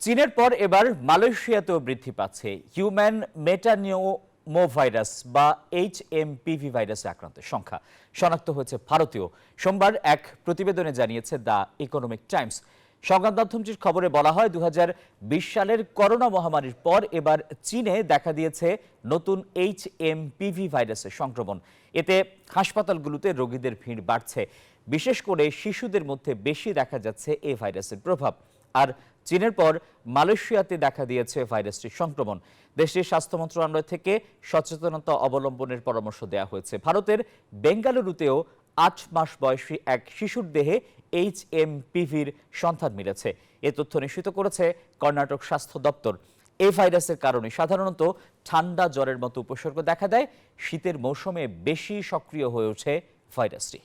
চীনের পর এবার মালয়েশিয়াতেও বৃদ্ধি পাচ্ছে হিউম্যান মেটানিওমোভাইরাস বা HMPV ভাইরাসে আক্রান্তের সংখ্যা শনাক্ত হয়েছে ভারতীয়। সোমবার এক প্রতিবেদনে জানিয়েছে দ্য ইকোনমিক টাইমস। সংবাদ মাধ্যমটির খবরে বলা হয় 2020 সালের করোনা মহামারীর পর এবার চীনে দেখা দিয়েছে নতুন HMPV ভাইরাসের সংক্রমণ। এতে হাসপাতালগুলোতে রোগীদের ভিড় বাড়ছে, বিশেষ করে শিশুদের মধ্যে বেশি দেখা যাচ্ছে এই ভাইরাসের প্রভাব। আর চীনের পর মালয়েশিয়াতে দেখা দিয়েছে ভাইরাসটির সংক্রমণ। দেশটির স্বাস্থ্য মন্ত্রণালয় থেকে সচেতনতা অবলম্বনের পরামর্শ দেওয়া হয়েছে। ভারতের বেঙ্গালুরুতেও 8 মাস বয়সী এক শিশুর দেহে HMPVর সন্ধান মিলেছে। এ তথ্য নিশ্চিত করেছে কর্ণাটক স্বাস্থ্য দপ্তর। এই ভাইরাসের কারণে সাধারণত ঠান্ডা জ্বরের মতো উপসর্গ দেখা দেয়। শীতের মৌসুমে বেশি সক্রিয় হয়ে ওঠে ভাইরাসটি।